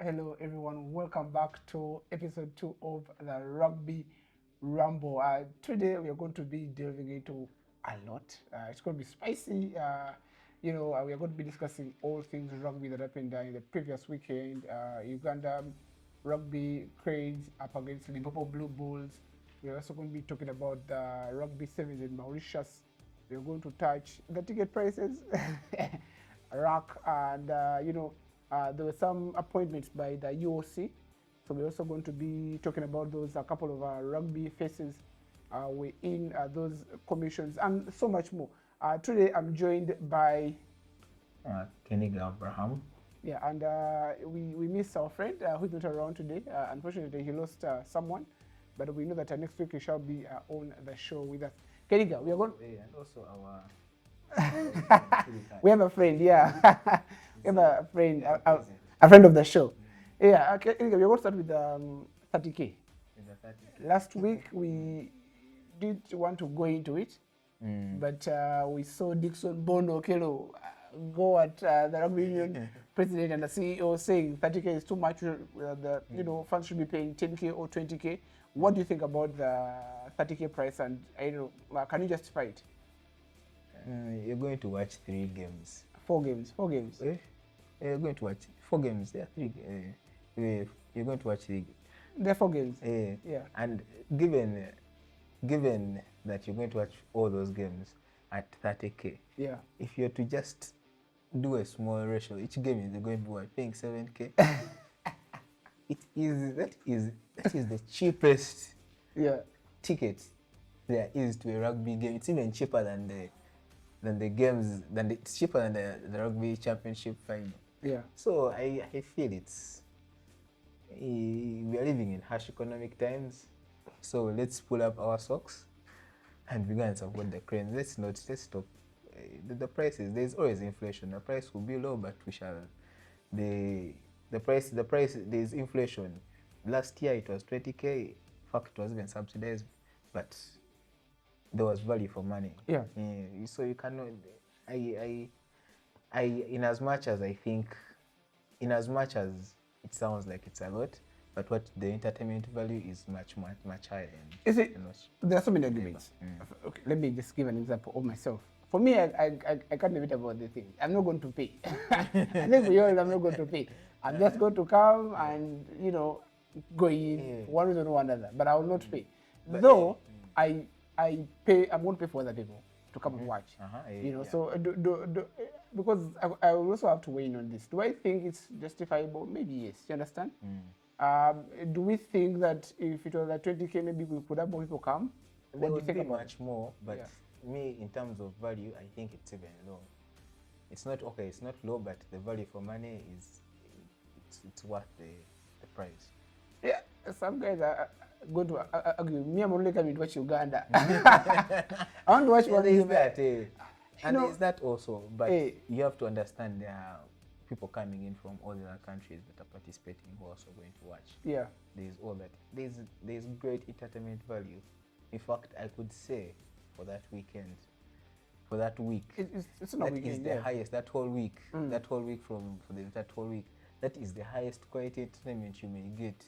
Hello, everyone. Welcome back to episode 2 of the Rugby Rumble. Today, we are going to be delving into a lot. It's going to be spicy. We are going to be discussing all things rugby that happened in the previous weekend. Uganda Rugby Cranes up against Limpopo Blue Bulls. We are also going to be talking about the Rugby Sevens in Mauritius. We are going to touch the ticket prices, rack, and there were some appointments by the UOC. So we're also going to be talking about those. A couple of rugby faces were in those commissions and so much more. Today I'm joined by Keniga Abraham. yeah, and we miss our friend who's not around today. Unfortunately, he lost someone, but we know that next week he shall be on the show with us. Keniga, we are going. And also our We have a friend, yeah. We have a friend, a friend of the show. Yeah, okay, we're going to start with 30K. Last week we did want to go into it, but we saw Dixon Bono Kelo go at the Rugby Union president and the CEO saying 30K is too much. Funds should be paying 10K or 20K. What do you think about the 30K price, and can you justify it? You're going to watch 3 games. 4 games. You're going to watch 4 games. There are 3. You're going to watch 3. There are 4 games. Yeah. And given that you're going to watch all those games at 30K, yeah, if you're to just do a small ratio, each game is going to be paying 7K. That is the cheapest ticket there is to a rugby game. It's even cheaper than it's cheaper than the rugby championship final. Yeah. So I feel we are living in harsh economic times. So let's pull up our socks and we go and support the Cranes. Let's stop the prices. There's always inflation. The price will be low, but we shall the price there's inflation. Last year it was 20K. In fact, it was even subsidized, but there was value for money. Yeah. So you cannot. In as much as it sounds like it's a lot, but what the entertainment value is much higher. Is it? There are so many arguments. Okay, let me just give an example of myself. For me, I can't debate about the thing. I'm not going to pay. I think for yours, I'm not going to pay. I'm just going to come and go in for one reason or another, but I will not pay. But though I pay, I'm going to pay for other people to come and watch. So because I will also have to weigh in on this. Do I think it's justifiable? Maybe yes. You understand? Do we think that if it was at 20K, maybe we could have more people come? There would be much more, but me, in terms of value, I think it's even low. It's not okay. It's not low, but the value for money is it's worth the price. Yeah, some guys are going to argue. Me, I'm only coming to watch Uganda. I want to watch one. There is that, and there's that also. But you have to understand there are people coming in from all the other countries that are participating who are also going to watch. Yeah, there's all that. There's great entertainment value. In fact, I could say for that weekend, for that week, it's not that weekend, is the highest. That whole week, that whole week. That is the highest quality entertainment you may get.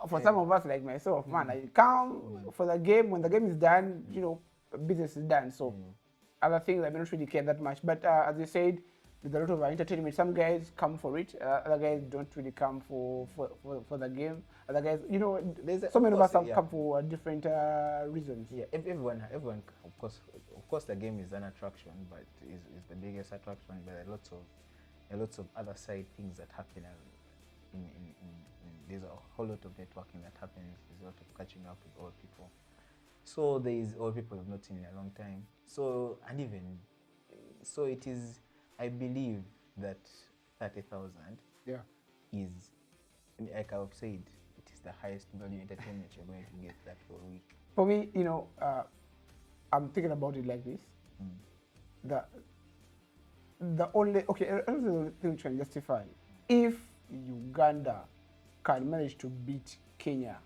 For some of us like myself, man, I come for the game. When the game is done, business is done. So other things I may not really care that much. But as you said, there's a lot of entertainment. Some guys come for it. Other guys don't really come for the game. Other guys, so many of us have come for different reasons. Yeah, everyone, of course, the game is an attraction, but is the biggest attraction. But there are lots of other side things that happen. There's a whole lot of networking that happens. There's a lot of catching up with old people. So there is old people who've not seen in a long time. So it is. I believe that 30,000 is, like I've said, it is the highest value entertainment you're going to get that whole week. For me, I'm thinking about it like this. The only another thing which can justify if Uganda can manage to beat Kenya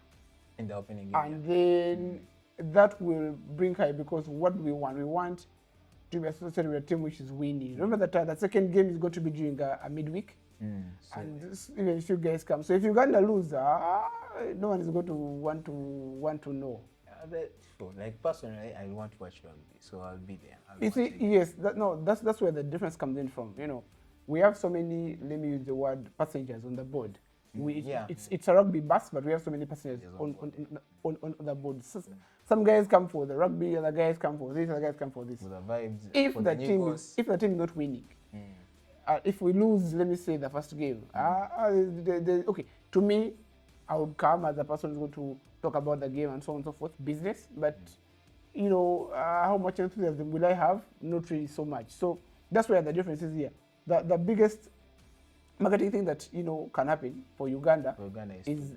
in the opening game, and then that will bring high, because what we want to be associated with a team which is winning. Remember that the second game is going to be during a midweek, So and even if you guys come. So if Uganda lose, no one is going to want to know. sure. Like personally, I want to watch rugby, so I'll be there. You see, yes, that's where the difference comes in from. We have so many, let me use the word, passengers on the board. It's a rugby bus, but we have so many passengers on the board. So, some guys come for the rugby, other guys come for this, other guys come for this. For the vibes, If for the new team goals. if the team is not winning, if we lose, let me say the first game, okay, to me, I would come as a person who's going to talk about the game and so on and so forth, business. But how much enthusiasm will I have? Not really so much. So that's where the difference is here. The biggest marketing thing that can happen for Uganda is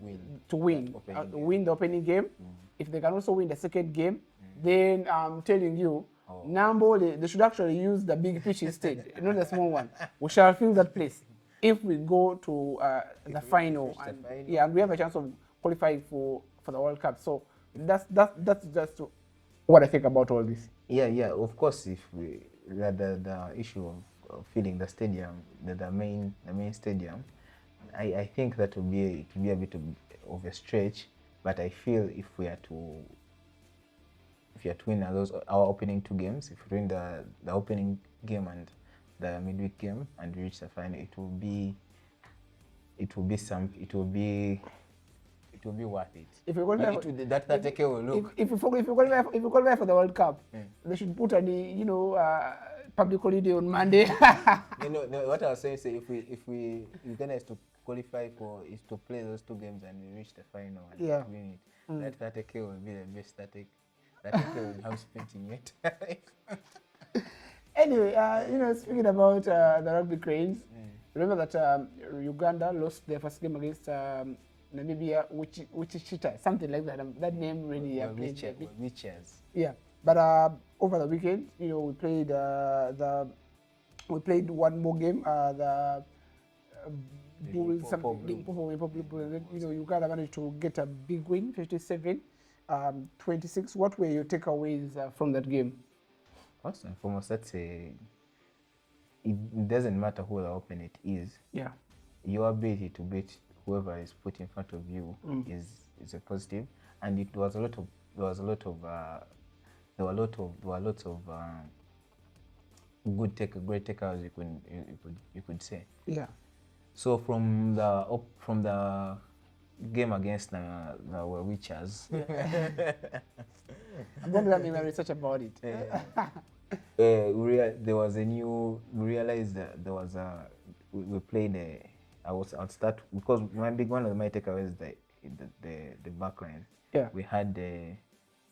to win the opening game. If they can also win the second game, then I'm telling you, Nambo, they should actually use the big pitch instead, not the small one. We shall fill that place if we go to the final, and we have a chance of qualifying for the World Cup. So that's just what I think about all this. Yeah. Of course, if we the issue of filling the stadium, the main stadium, I think that will be a bit of a stretch. But I feel if we are to win our opening two games, if we win the opening game and the midweek game and reach the final, it will be worth it. If we qualify, if we qualify for the World Cup, they should put public holiday on Monday. What I was saying is, if we Uganda is to qualify is to play those two games and we reach the final and win it, that 30K will be the best 30K will have spent in it. Anyway, speaking about the Rugby Cranes, remember that Uganda lost their first game against Namibia, which is Cheetah, something like that. That name really Mauritius. Yeah, but over the weekend, we played one more game. The Bulls, Uganda managed to get a big win, 57-26. What were your takeaways from that game? First and foremost, it doesn't matter who the opponent is. Yeah. Your ability to beat whoever is put in front of you is a positive, and there were lots of great takeaways you could say. Yeah. So from the game against the Mauritius, I'm going to have my research about it. we realized that there was we played I'll start because one of my takeaways is the backline. Yeah. We had there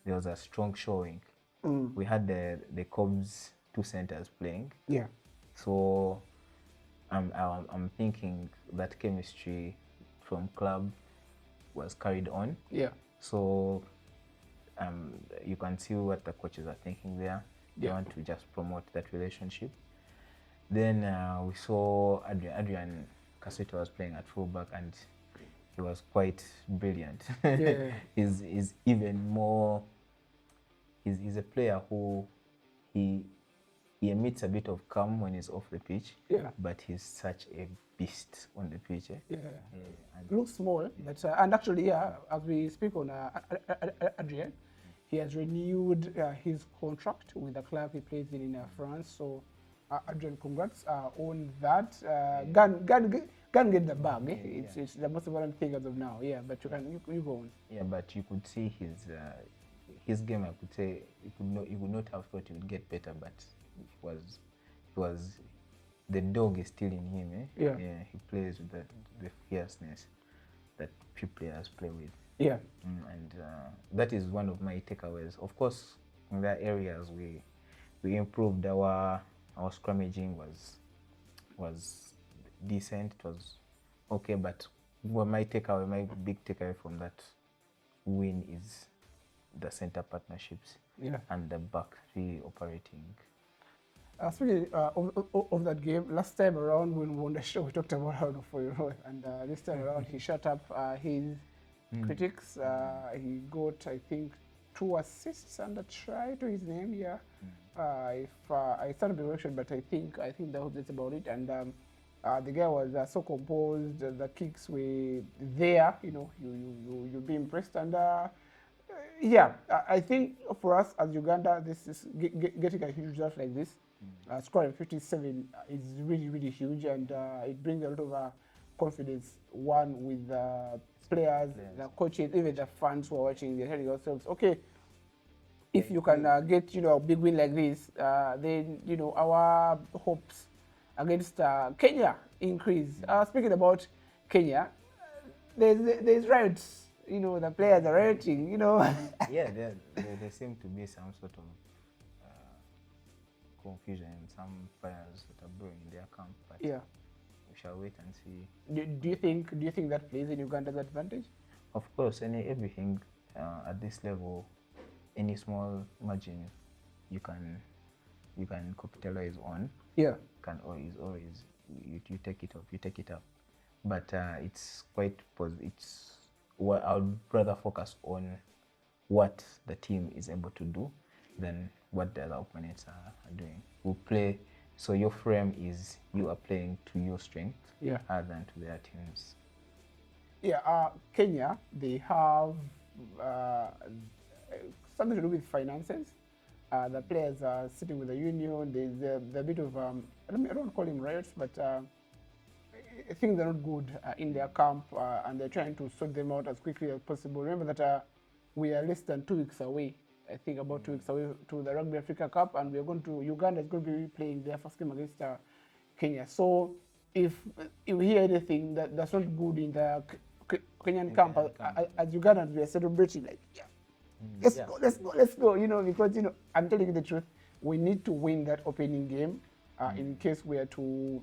was a strong showing. We had the Cubs two centers playing. Yeah. So I'm thinking that chemistry from club was carried on. Yeah. So you can see what the coaches are thinking there. They want to just promote that relationship. Then we saw Adrian Kaseta was playing at fullback, and he was quite brilliant. Yeah. He's even more. He's a player who he emits a bit of calm when he's off the pitch. Yeah. But he's such a beast on the pitch. Yeah. Looks small, but and actually, as we speak on Adrian, he has renewed his contract with the club he plays in France. So, Adrian, congrats on that. Can get the bag. It's the most important thing as of now. Yeah, but you go on. Yeah, but you could see his game. I could say you would not have thought he would get better, but he was the dog is still in him. Yeah, he plays with the fierceness that few players play with. Yeah. And that is one of my takeaways. Of course, in that areas we improved. Our scrummaging was decent. It was okay, but my big takeaway from that win is the center partnerships. Yeah. And the back three operating. Speaking of that game, last time around when we won the show, we talked about how for and this time around he shut up his critics. He got, I think, 2 assists and a try to his name. Yeah, if I stand by correction, but I think that's about it. And the guy was so composed. The kicks were there. You know, you'll be impressed. And yeah, I think for us as Uganda, this is getting a huge result like this. Scoring 57 is really huge, and it brings a lot of confidence. One with the players, the coaches, even the fans who are watching. They're telling themselves, okay, if you can get a big win like this, then our hopes against Kenya increase. Speaking about Kenya, there's riots. The players are rioting. Yeah, there seem to be some sort of confusion and some fires that are brewing in their camp. But yeah, we shall wait and see. Do you think that plays in Uganda's advantage? Of course, everything at this level, any small margin, you can capitalize on. Yeah, Can always you take it up. But it's quite positive. I would rather focus on what the team is able to do than what the other opponents are doing. We play, so your frame is you are playing to your strength, yeah, other than to their teams. Yeah, Kenya, they have something to do with finances. The players are sitting with the union. There's a bit of I don't call him riots, but things are not good in their camp, and they're trying to sort them out as quickly as possible. Remember that we are less than 2 weeks away. I think about 2 weeks away to the Rugby Africa Cup, and Uganda is going to be playing their first game against Kenya. So if you hear anything that's not good in the Kenyan camp, as Ugandans, we are celebrating like, yeah, let's go. Because I'm telling you the truth, we need to win that opening game in case we are to.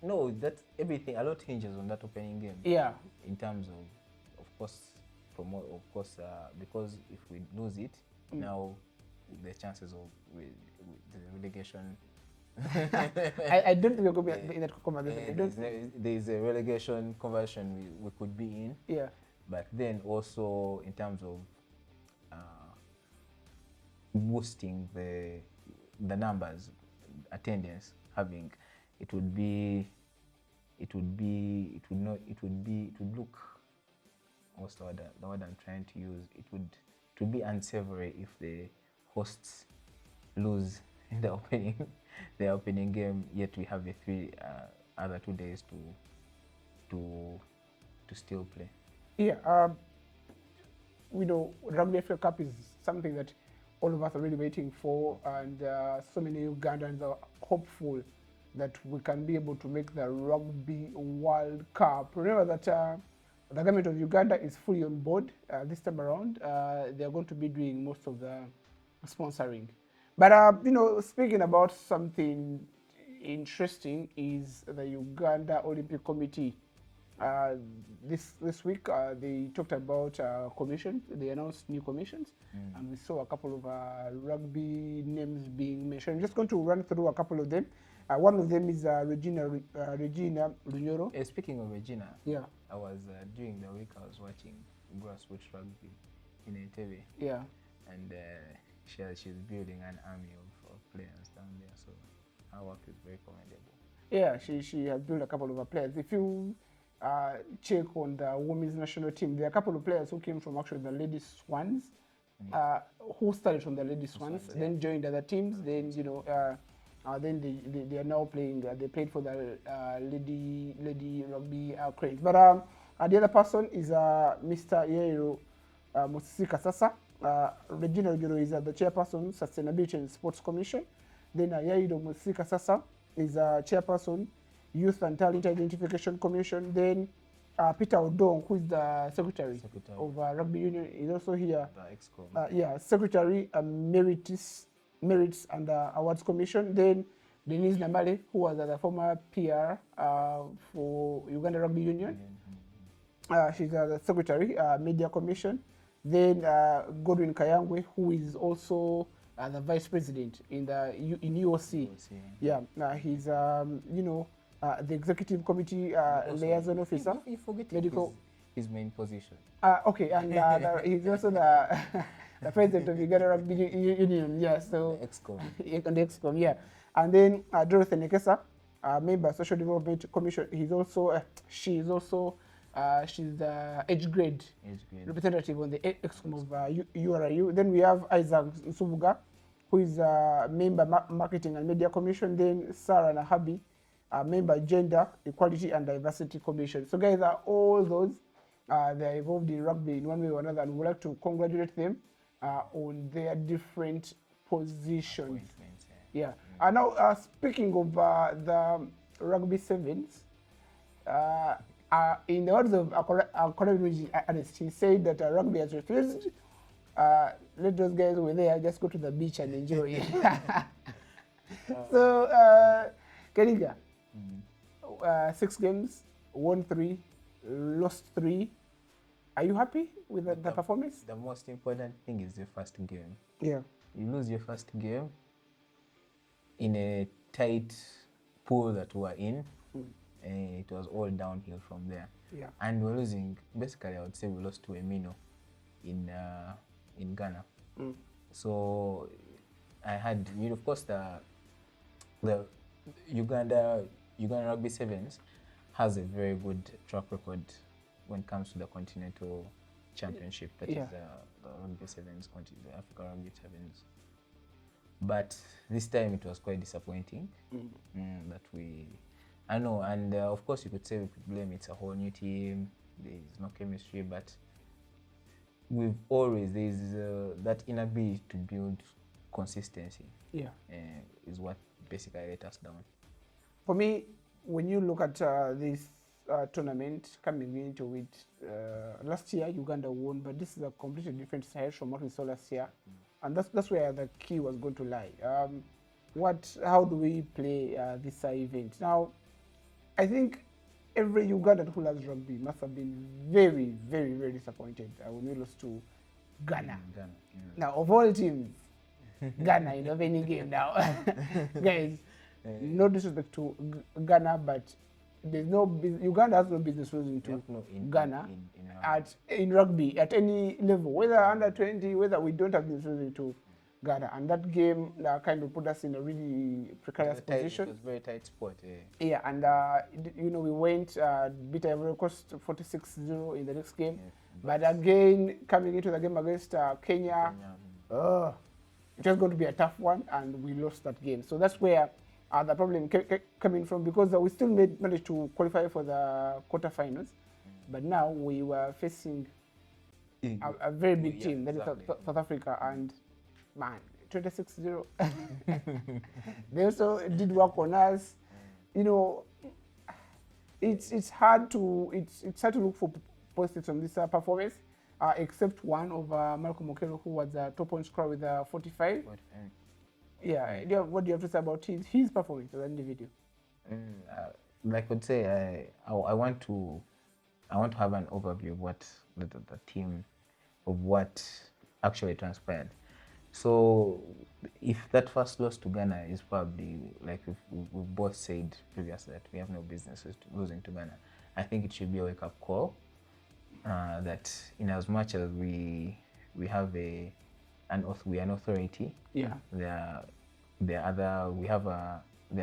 No, that's everything. A lot hinges on that opening game. Yeah. In terms of course, because if we lose it, now the chances of the relegation. I don't think we're going to be in that conversation. There's a relegation conversion we could be in. Yeah. But then also in terms of boosting the numbers, attendance, having it would look, what's the word I'm trying to use? It would be unsavory if the hosts lose in the opening game, yet we have the other 2 days to still play. Yeah, Rugby Africa Cup is something that all of us are really waiting for, and so many Ugandans are hopeful that we can be able to make the Rugby World Cup. Remember that the government of Uganda is fully on board this time around. They are going to be doing most of the sponsoring. But speaking about something interesting is the Uganda Olympic Committee. This week they talked about commissions. They announced new commissions, and we saw a couple of rugby names being mentioned. I'm just going to run through a couple of them. One of them is Regina Lunyoro. Speaking of Regina, yeah, I was during the week I was watching grassroots rugby in Entebbe. Yeah, and she's building an army of players down there. So her work is very commendable. Yeah, she has built a couple of players. If you check on the women's national team, there are a couple of players who came from actually the Ladies Swans, who started from the Ladies Swans, then joined other teams. Then then they are now playing. They played for the Lady Rugby Cranes. But the other person is Mr. Yairo Musika Sasa. Regina Lunyoro is the chairperson, Sustainability and Sports Commission. Then Yairo Musika Sasa is chairperson, Youth and Talent Identification Commission. Then Peter Odong, who is the secretary of Rugby Union, is also here. The Secretary Merits and Awards Commission. Then Denise Namale, who was the former PR for Uganda Rugby Union. She's the Secretary, Media Commission. Then Godwin Kayangwe, who is also the Vice President in UOC. Yeah, he's the Executive Committee Liaison Officer. You forget medical. His main position. Okay, and he's also the the president of Uganda Rugby Union. Yeah, so The EXCOM. on the EXCOM, yeah. And then Dorothy Nekesa, member Social Development Commission. He's also she is also she's the age grade representative on the EXCOM of URIU. Then we have Isaac Nsubuga, who is member Marketing and Media Commission. Then Sarah Nahabi, member Gender Equality and Diversity Commission. So guys are all those they're involved in rugby in one way or another, and we'd like to congratulate them on their different positions. Yeah. And now speaking of the rugby sevens, in the words of our colleague Ernest, he said that rugby has refused. Let those guys who were there just go to the beach and enjoy. So, Keriga, 6 games, won 3, lost 3. Are you happy with the performance? The most important thing is the first game. Yeah. You lose your first game in a tight pool that we were in. It was all downhill from there. Yeah. And we're losing, basically I would say we lost to Emino in Ghana. So I had, of course, the Uganda Rugby Sevens has a very good track record when it comes to the Continental Championship, that is the Rugby Sevens, the Africa Rugby Sevens. But this time it was quite disappointing that I know, and of course you could say we could blame it's a whole new team, there's no chemistry, but there's that inability to build consistency is what basically let us down. For me, when you look at this tournament coming into it, last year Uganda won, but this is a completely different side from what we saw last year, and that's where the key was going to lie. How do we play this event? Now, I think every Ugandan who loves rugby must have been very, very, very disappointed when we lost to Ghana. Now, of all teams, Ghana in any game now. Guys, no disrespect to Ghana, but Uganda has no business losing to Ghana in rugby at any level, whether under 20, whether we don't have business losing to Ghana. And that game kind of put us in a really precarious position. It was a very tight spot. Yeah, and we went beat Ivory Coast 46-0 in the next game. But again, coming into the game against Kenya, it was going to be a tough one, and we lost that game. So that's where the problem coming from, because we still managed to qualify for the quarterfinals, but now we were facing a very big team, that is South Africa, and man, 26-0. They also did work on us. It's hard to look for positives from this performance, except one of Malcolm Okelo, who was a top point scorer with 45. Yeah, what do you have to say about his performance as an individual? Like I would say, I want to have an overview of what the team, of what actually transpired. So if that first loss to Ghana is probably, like we've both said previously, that we have no business losing to Ghana, I think it should be a wake-up call that in as much as we have we are an authority, the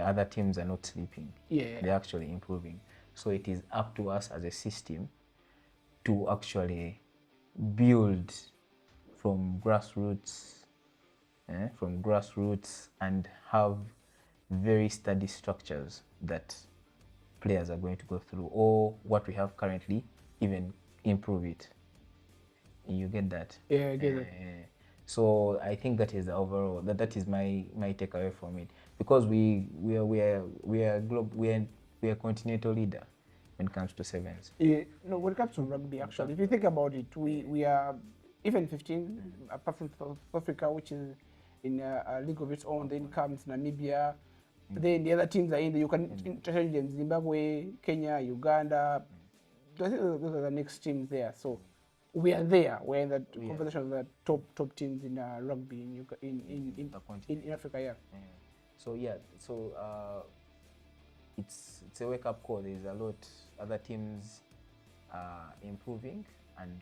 other teams are not sleeping. They're actually improving. So it is up to us as a system to actually build from grassroots and have very steady structures that players are going to go through, or what we have currently, even improve it. You get that? Yeah, I get it. So I think that is the overall. That is my takeaway from it, because we are a continental leader when it comes to sevens. Yeah, no, when it comes to rugby, actually, if you think about it, we are even 15, apart from South Africa, which is in a league of its own. Then comes Namibia. Then the other teams are in the, you can interchange them: Zimbabwe, Kenya, Uganda. I think those are the next teams there. So we are there. We're in the conversation of the top teams in rugby in Africa. Yeah. So it's a wake up call. There's a lot other teams are improving, and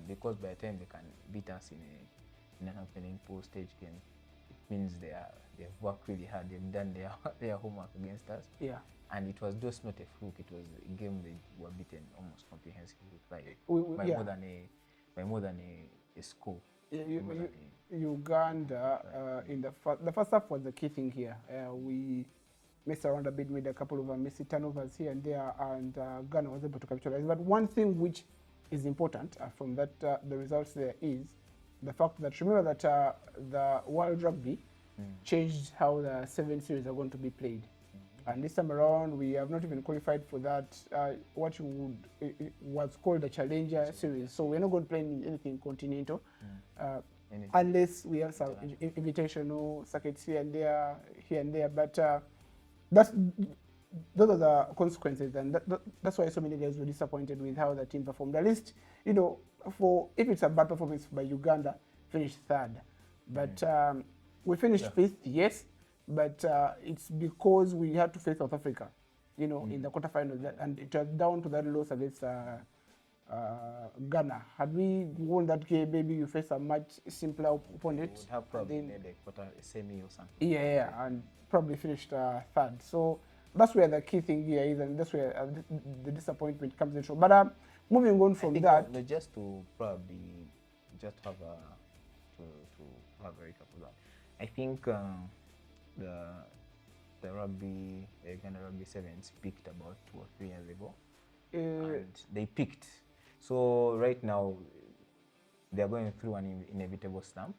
because by the time they can beat us in an opening pool stage game, it means they've worked really hard. They've done their homework against us. Yeah. And it was just not a fluke. It was a game they were beaten almost comprehensively by more than a score. Uganda, in the first half was the key thing here. We messed around a bit with a couple of messy turnovers here and there, and Ghana was able to capitalize. But one thing which is important from that the results there is the fact that, remember that the World Rugby changed how the 7 series are going to be played. And this time around, we have not even qualified for that, what was called the Challenger Series. So we're not going to play anything continental, unless we have some invitational circuits here and there. But those are the consequences, and that's why so many guys were disappointed with how the team performed. At least, if it's a bad performance by Uganda, finished third. But we finished fifth, yes. But it's because we had to face South Africa, in the quarterfinals, and it was down to that loss against Ghana. Had we won that game, maybe you face a much simpler opponent. We would have probably made a semi or something. Yeah, and probably finished third. So that's where the key thing here is, and that's where the disappointment comes in from. But moving on from that, just to probably just have a recap of that, I think. The Uganda Rugby XVs peaked about 2 or 3 years ago, and they peaked. So right now, they are going through an inevitable slump.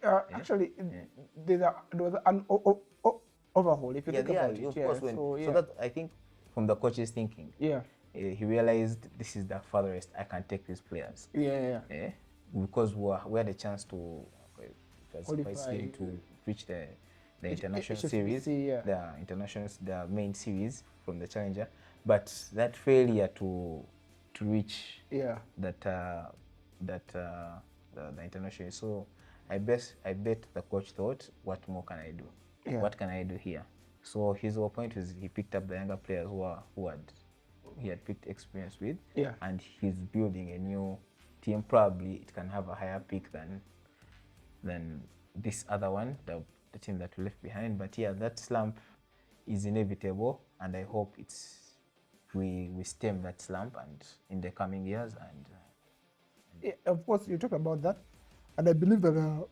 Actually, there was an overhaul. If you think about it, so that I think from the coach's thinking, he realized this is the farthest I can take these players. Because we had a chance to reach the international series, the main series from the Challenger, but that failure to reach the international. So I bet the coach thought, what more can I do? What can I do here? So his whole point was he picked up the younger players he had picked experience with, and he's building a new team. Probably it can have a higher pick than this other one, the team that we left behind. But that slump is inevitable, and I hope we stem that slump and in the coming years. And of course, you talk about that, and I believe that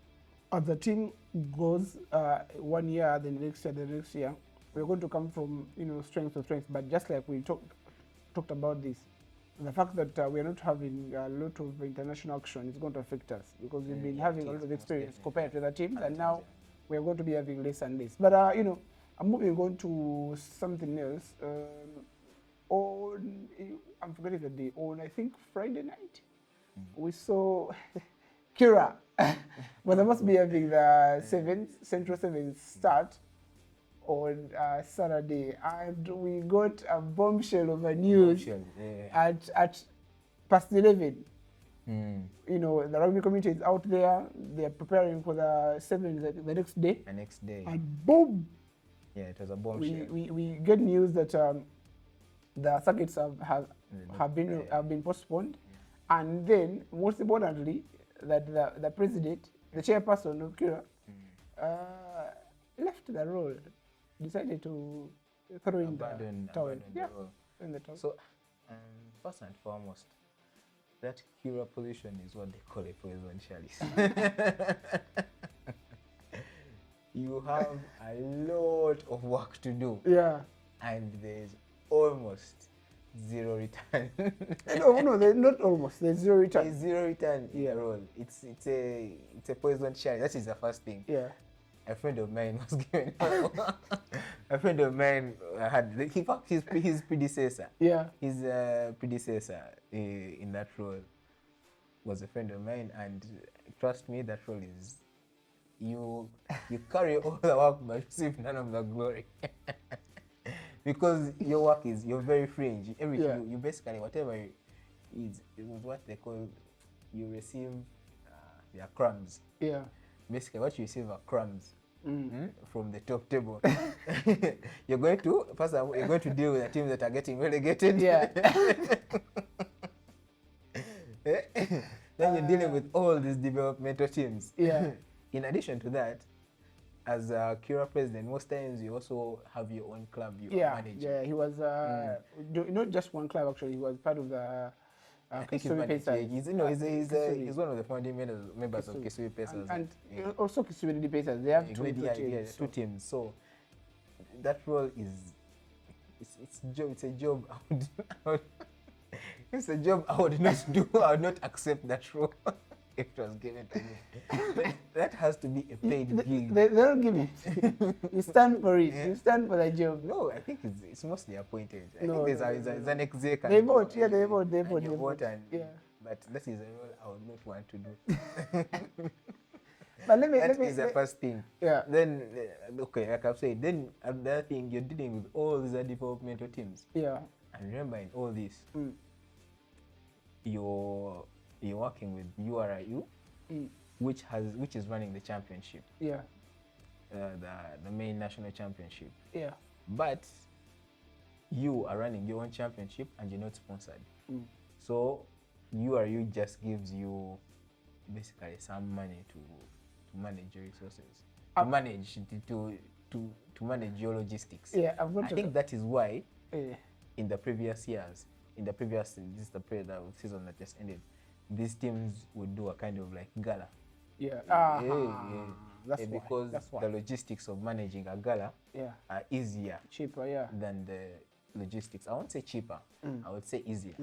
as the team goes 1 year, the next year, we're going to come from strength to strength. But just like we talked about this, the fact that we are not having a lot of international action is going to affect us, because we've been having a lot of experience compared to the teams, and now we are going to be having less and less. But I'm moving on to something else. I'm forgetting the day. On I think Friday night, we saw CURA. But they must be having the Central Sevens start on Saturday, and we got a bombshell of a news at past 11. The rugby community is out there. They are preparing for the sevens the next day. And boom! Yeah, it was a bombshell. We get news that the circuits have been postponed, and then most importantly, that the president, the chairperson of CURA, left the role, decided to throw in the towel. In the towel. So, first and foremost, that CURA position is what they call a poison chalice. You have a lot of work to do. And there's almost zero return. No, there's not almost. There's zero return. There's zero return in the role. It's a poison chalice. That is the first thing. A friend of mine was given. A friend of mine had his predecessor. His predecessor in that role was a friend of mine, and trust me, that role is you carry all the work but receive none of the glory. Because you're very fringe. Everything you basically, whatever it was what they call, you receive their crumbs. Basically what you receive are crumbs from the top table. You're going to deal with the teams that are getting relegated. you're dealing with all these developmental teams. Yeah. In addition to that, as a CURA president, most times you also have your own club you are managing. Yeah, he was not just one club actually. He was part of the I think he's, Kisui Pacers. he's one of the founding members of Kisui Pacers. And also Kisui Pacers. They have two teams. Two teams. So that role is it's a job it's a job I would not do. I would not accept that role if it was given to me. That has to be a paid gig. They don't give it. You stand for it. You stand for the job. No, I think it's mostly appointed. I think there's an exec. They vote. Yeah, they vote. Yeah. But that is a role I would not want to do. But that is the first thing. Yeah. Then, okay, like I've said, then another thing, you're dealing with all these developmental teams. Yeah. And remember, in all this, you're working with URIU, which is running the championship. Yeah. The main national championship. Yeah. But you are running your own championship and you're not sponsored. So URU just gives you basically some money to manage your resources, to manage your logistics. Yeah, I think that is why in the previous years, this is the season that just ended, these teams would do a kind of like gala. Yeah. That's because the logistics of managing a gala are easier, cheaper, than the logistics. I won't say cheaper. I would say easier.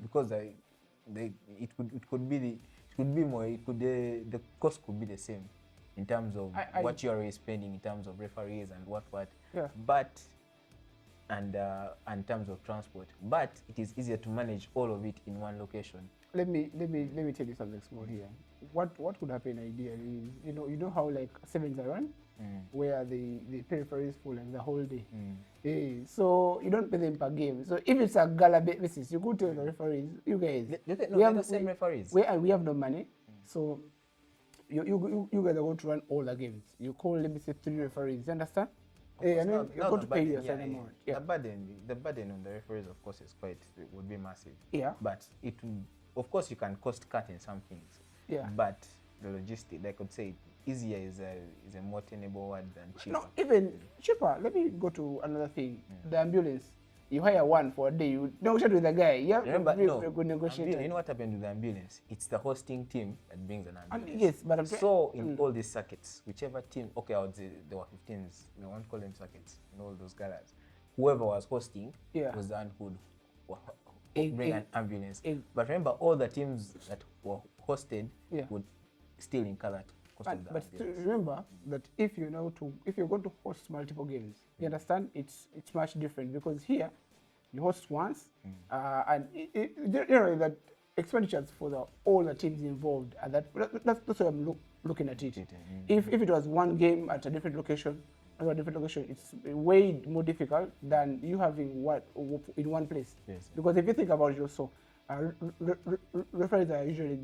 Because the cost could be the same in terms of what you are spending in terms of referees and what. But and in terms of transport, but it is easier to manage all of it in one location. Let me tell you something small here. What could happen ideally is, you know how like sevens are run, where the periphery is full and the whole day. So you don't pay them per game. So if it's a gala basis, you go tell the referees, you guys, we have the same referees. We have no money, so you guys are going to run all the games. You call, let me say, 3 referees. You understand? You're going to pay your certain amount. The burden on the referees, of course, would be massive. Yeah. But it would, of course, you can cost cut in some things. Yeah. But the logistics, like I could say, easier is a more tenable word than cheaper. No, even cheaper. Let me go to another thing. The ambulance. You hire one for a day. You negotiate with the guy. You have to good negotiator. You know what happened with the ambulance? It's the hosting team that brings an ambulance. Yes, but so in all these circuits, whichever team, okay, I would say there were 15s. We won't call them circuits in all those galas. Whoever was hosting was the one who would bring an ambulance. But remember, all the teams that were hosted would still incur that cost of the ambulance. But remember that if you're going to host multiple games, you understand it's much different, because here you host once, and you know that expenditures for all the teams involved, and that's how I'm looking at it. If it was one game at a different location, it's way more difficult than you having what in one place. Because if you think about it also, referees are usually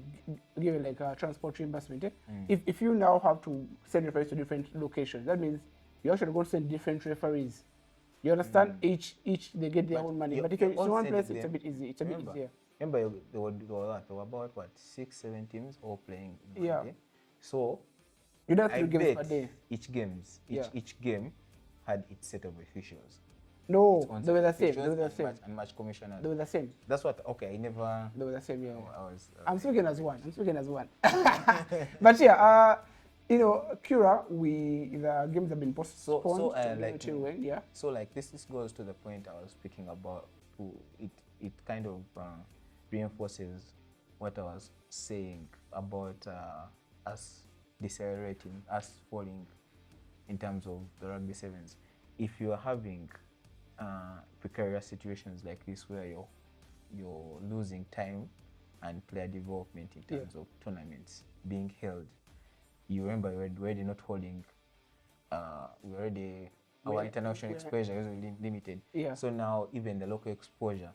given like a transport reimbursement. If you now have to send referees to different locations, that means you actually going to send different referees. You understand? Each they get their own money. But if it's one place, it's a bit easy. It's a bit easier. Remember, there were about what 6, 7 teams all playing in one day. So you don't have to games per day. Each game had its set of officials. No, they were the same. And match commissioners. They were the same. That's what. Okay, I never. They were the same. Yeah. I'm speaking as one. But yeah, CURA, the games have been postponed. So like this goes to the point I was speaking about. It kind of reinforces what I was saying about us decelerating, us falling in terms of the rugby sevens. If you are having precarious situations like this where you're losing time and player development in terms of tournaments being held, you remember we're already not holding, our international exposure is really limited. So now even the local exposure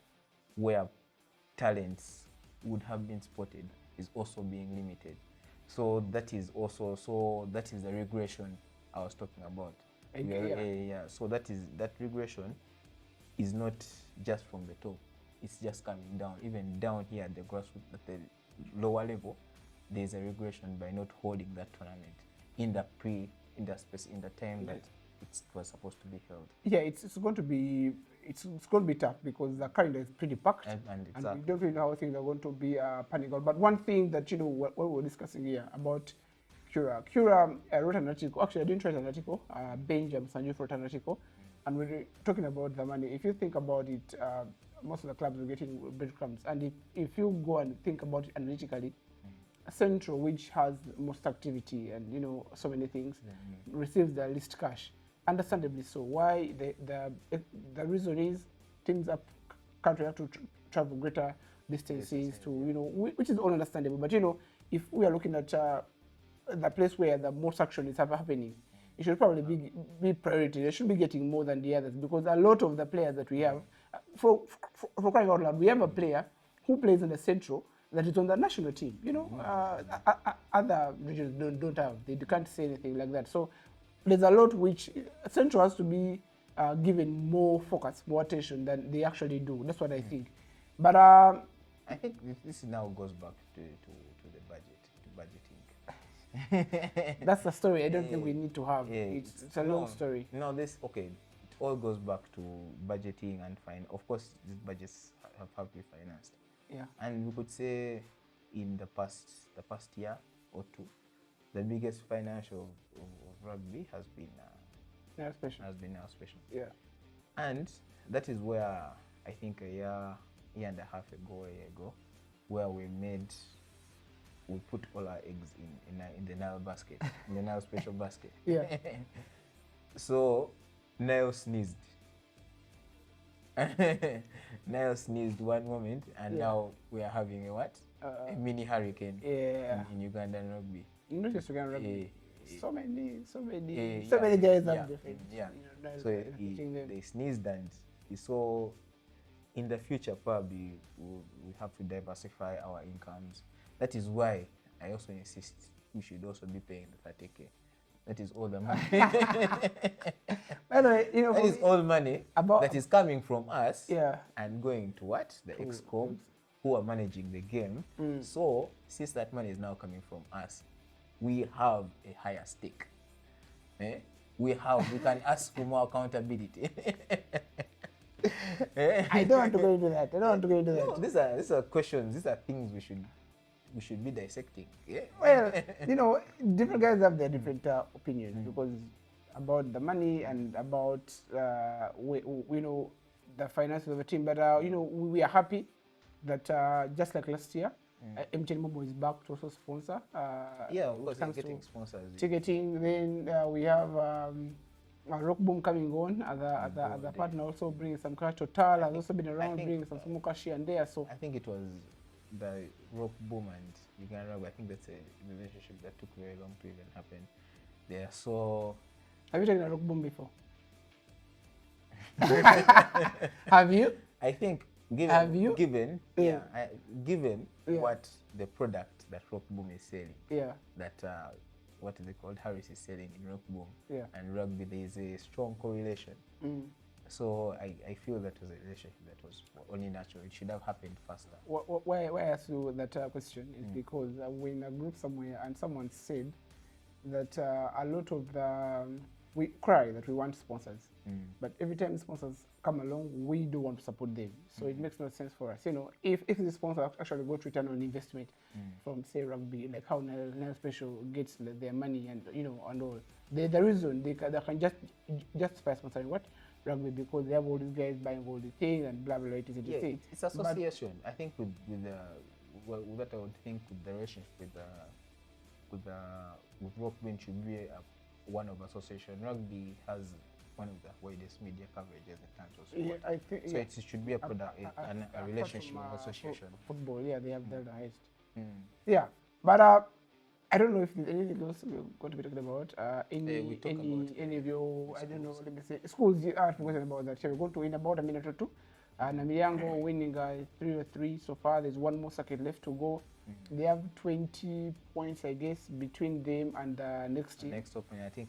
where talents would have been spotted is also being limited. So that is the regression I was talking about. So that regression is not just from the top, it's just coming down. Even down here at the grassroots, at the lower level, there's a regression by not holding that tournament in the time that it was supposed to be held. Yeah, it's going to be tough because the calendar is pretty packed, And we don't really know how things are going to be panning out. But one thing that what we're discussing here about CURA wrote an article. Actually, I didn't write an article. Benjamin Sanju wrote an article, and we're talking about the money. If you think about it, most of the clubs are getting breadcrumbs, and if you go and think about it analytically, Central, which has most activity and so many things, receives the least cash. Understandably so. Why the reason is teams up country have to travel greater distances to which is all understandable. But if we are looking at the place where the most action is happening, it should probably be priority. They should be getting more than the others because a lot of the players that we have, for crying out loud, we have a player who plays in the Central that is on the national team. Other regions don't have. They can't say anything like that. So there's a lot which Central has to be given more focus, more attention than they actually do. That's what I think. But I think this now goes back to the budget, to budgeting. That's the story I don't think we need to have. Yeah, it's a long story. No, it all goes back to budgeting and fine. Of course, these budgets have to be financed. Yeah. And we could say in the past year or two, the biggest financial of rugby has been now special. Yeah. And that is where I think a year and a half ago, where we put all our eggs in the Nile basket, in the Nile special basket. Yeah. So Nile sneezed. Nile sneezed one moment, and now we are having a mini hurricane in Ugandan rugby. Not just Ugandan rugby. So many guys have different. Yeah. So they sneezed, and so in the future probably we have to diversify our incomes. That is why I also insist we should also be paying the 30K. That is all the money. Anyway, that is all money that is coming from us and going to the ExCom who are managing the game. So since that money is now coming from us, we have a higher stake. We can ask for more accountability. I don't want to go into that. No, these are questions. These are things we should be dissecting. Yeah. Well, different guys have their different opinions because about the money and about we know the finances of the team. But we are happy that just like last year, MTN Mobile is back to also sponsor. Because they're getting sponsors. Ticketing. Then we have Rock Boom coming on as a partner, also bringing some cash. Total has also been around bringing some small cash here and there. So I think it was the Rock Boom and Uganda Rugby. I think that's a relationship that took very long to even happen. They are so. Have you taken a Rock Boom before? Have you? I think given what the product that Rock Boom is selling, that what is it called, Harris is selling in Rock Boom and rugby, there is a strong correlation. So I feel that was a relationship that was only natural. It should have happened faster. Why I ask you that question is because we're in a group somewhere and someone said that a lot of we cry that we want sponsors, but every time sponsors come along, we do want to support them. So it makes no sense for us. If the sponsor actually got return on investment from say rugby, like how Nile Special gets their money and and all, the reason they can just justify sponsoring rugby because they have all these guys buying all the things and blah blah blah. It's association. I think with what I would think with the relationship with rugby should be one of association. Rugby has one of the widest media coverage as a country. So I think so it should be a product, a relationship with association. Football, they have the highest. Yeah, but I don't know if there's anything else we're going to be talking about. Any of your, I don't know, let me say, schools, you asked me about that. So we're going to in about a minute or two. Namiyango winning 3-3 so far. There's one more circuit left to go. They have 20 points, I guess, between them and next team. Next opponent, I think.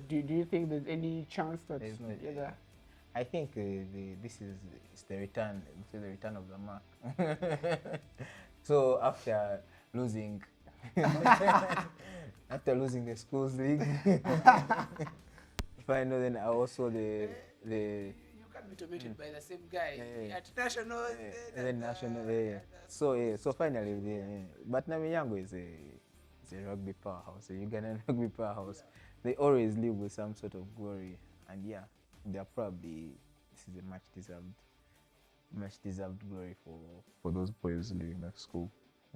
Do you think there's any chance that there's no? I think this is the return of the mark. So after losing After losing the schools league, final, then I also the You can't be tormented by the same guy at national. then national. So finally, but Namiyango is a rugby powerhouse, a Ugandan rugby powerhouse. They always live with some sort of glory, and yeah, they're probably, this is a much deserved glory for those boys living that school.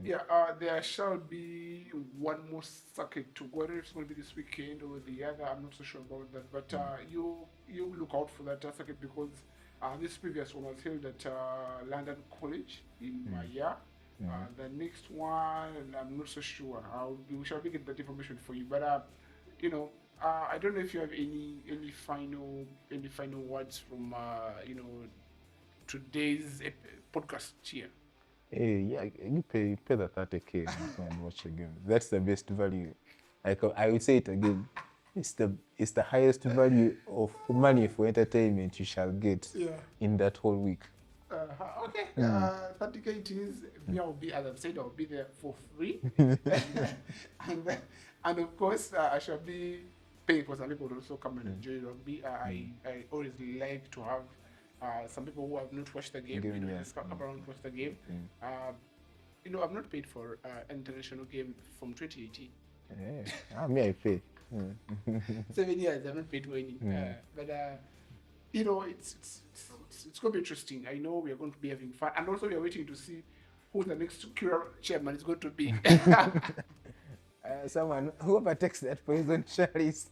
Yeah, there shall be one more circuit to go. Whether it's going to be this weekend or the other, I'm not so sure about that. But you look out for that circuit, because this previous one was held at London College in Maya. The next one, I'm not so sure. We shall get that information for you. But I don't know if you have any final words from today's podcast here. Hey, yeah, you pay the 30K and watch a game. That's the best value. I would say it again. It's the highest value of money for entertainment you shall get in that whole week. Okay, 30K it is. Me, I'll be, as I've said, I'll be there for free. and of course, I shall be paying for some people to also come and enjoy rugby. I always like to have some people who have not watched the game, just come around to watch the game. I've not paid for an international game from 2018. Me, I pay. 7 years, I've not paid for any. But it's going to be interesting. I know we are going to be having fun, and also we are waiting to see who the next CURA chairman is going to be. Someone, whoever takes that poison chalice.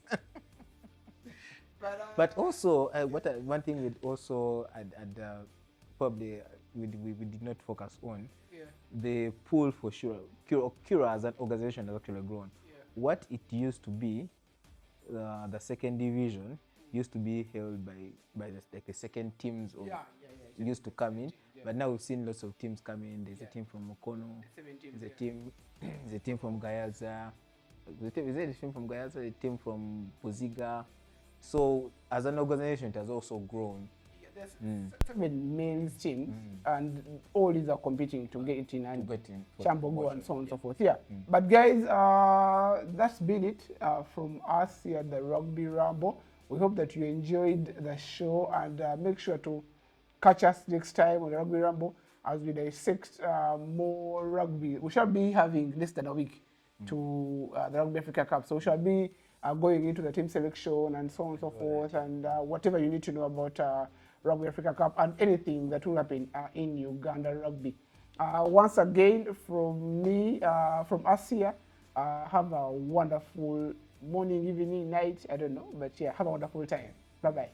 But also, one thing we'd also probably we did not focus on, the pool for sure. CURA as an organization has actually grown. What it used to be, the second division used to be held by the second teams of used to come in. But now we've seen lots of teams come in. There's a team from Mukono. There's a team from Gayaza. Is there a team from Gayaza? A team from Buziga. So as an organization, it has also grown. There's 7 men's teams, and all these are competing to get in and Chambogo and so on and so forth. But guys, that's been it from us here at the Rugby Rumble. We hope that you enjoyed the show, and make sure to catch us next time on the Rugby Rumble as we dissect more rugby. We shall be having less than a week to the Rugby Africa Cup, so we shall be going into the team selection and so on and so forth, and whatever you need to know about Rugby Africa Cup and anything that will happen in Uganda Rugby. Once again, from me, from us here, have a wonderful morning, evening, night, I don't know, but yeah, have a wonderful time. Bye-bye.